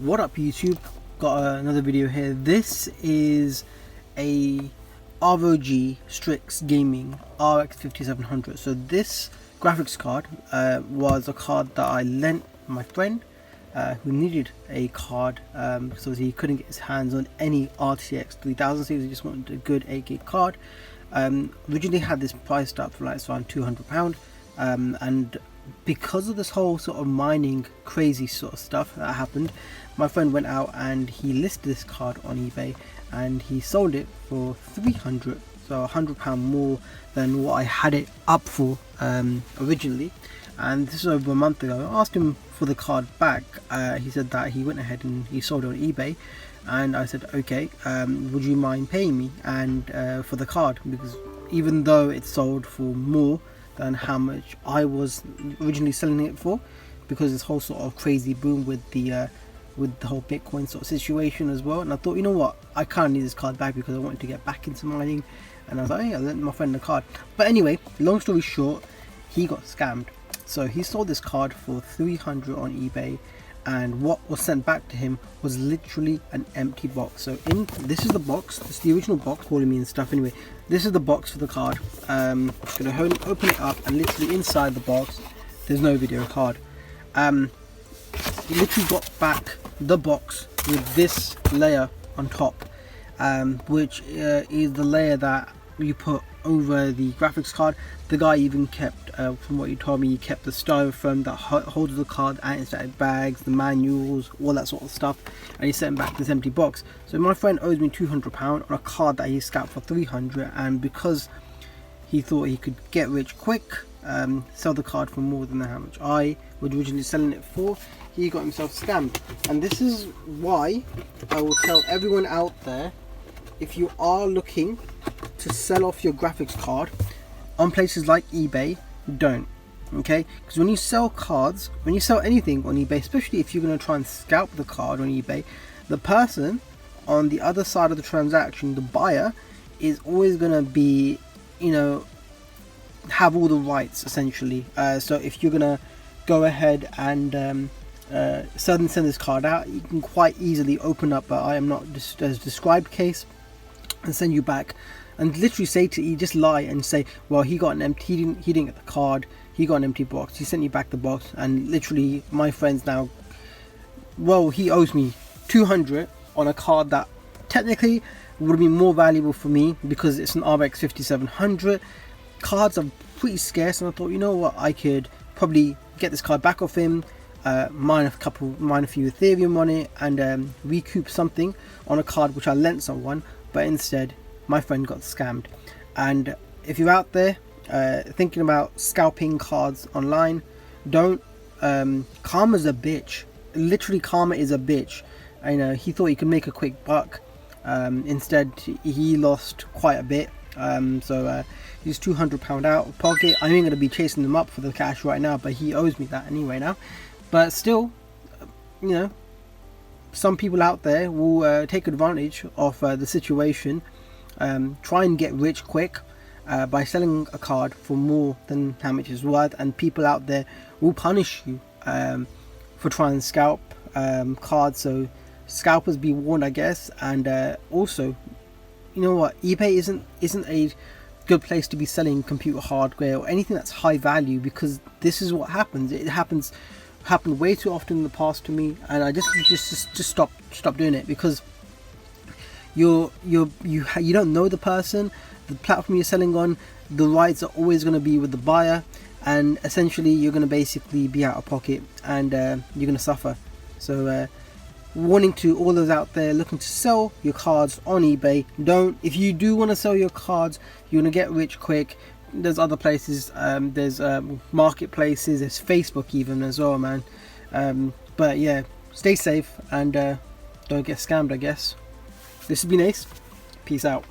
What up YouTube, got another video here. This is a ROG Strix Gaming RX 5700. So this graphics card was a card that I lent my friend who needed a card because he couldn't get his hands on any RTX 3000 series. He just wanted a good 8GB card. Originally had this priced up for like around £200, and because of this whole sort of mining crazy sort of stuff that happened, my friend went out and he listed this card on eBay and he sold it for 300, so £100 more than what I had it up for originally. And this is over a month ago. I asked him for the card back. He said that he went ahead and he sold it on eBay, and I said, okay, would you mind paying me and for the card, because even though it's sold for more than how much I was originally selling it for, because this whole sort of crazy boom with the whole Bitcoin sort of situation as well. And I thought, you know what, I kind of need this card back because I wanted to get back into mining, and I was like, hey, I lent my friend the card. But anyway, long story short, he got scammed. So he sold this card for 300 on eBay, and what was sent back to him was literally an empty box. So this is the box, this is the original box, calling me and stuff. Anyway, this is the box for the card. Gonna open it up, and literally inside the box there's no video card. He literally got back the box with this layer on top, which is the layer that you put over the graphics card. The guy even kept, from what you told me, he kept the styrofoam that holds the card, anti-static bags, the manuals, all that sort of stuff, and he sent back this empty box. So my friend owes me £200 on a card that he scalped for 300, and because he thought he could get rich quick, sell the card for more than how much I was originally selling it for, he got himself scammed. And this is why I will tell everyone out there, if you are looking to sell off your graphics card on places like eBay, don't. Okay, because when you sell cards, when you sell anything on eBay, especially if you're going to try and scalp the card on eBay, the person on the other side of the transaction, the buyer, is always going to be, you know, have all the rights essentially. So if you're going to go ahead and send this card out, you can quite easily open up I am not as described case and send you back, and literally say to you, just lie and say, well, he got an empty, he didn't get the card, he got an empty box, he sent you back the box. And literally my friend's now, well, he owes me 200 on a card that technically would be more valuable for me because it's an RX 5700. Cards are pretty scarce, and I thought, you know what, I could probably get this card back off him, mine a few Ethereum on it, and recoup something on a card which I lent someone. But instead my friend got scammed. And if you're out there thinking about scalping cards online, don't. Karma's a bitch. Literally, karma is a bitch. I know he thought he could make a quick buck. Instead he lost quite a bit. So he's £200 out of pocket. I ain't gonna be chasing him up for the cash right now, but he owes me that anyway now. But still, you know, some people out there will take advantage of the situation, try and get rich quick by selling a card for more than how much it's worth, and people out there will punish you for trying to scalp cards. So scalpers be warned, I guess. And also, you know what, eBay isn't a good place to be selling computer hardware or anything that's high value, because this is what happens. It happened way too often in the past to me, and I just stop doing it, because you don't know the person, the platform you're selling on, the rights are always going to be with the buyer, and essentially you're going to basically be out of pocket, and you're going to suffer. So warning to all those out there looking to sell your cards on eBay, don't. If you do want to sell your cards, you're going to get rich quick. There's other places, there's marketplaces, there's Facebook even as well, man. But yeah, stay safe and don't get scammed, I guess. This has been Ace. Peace out.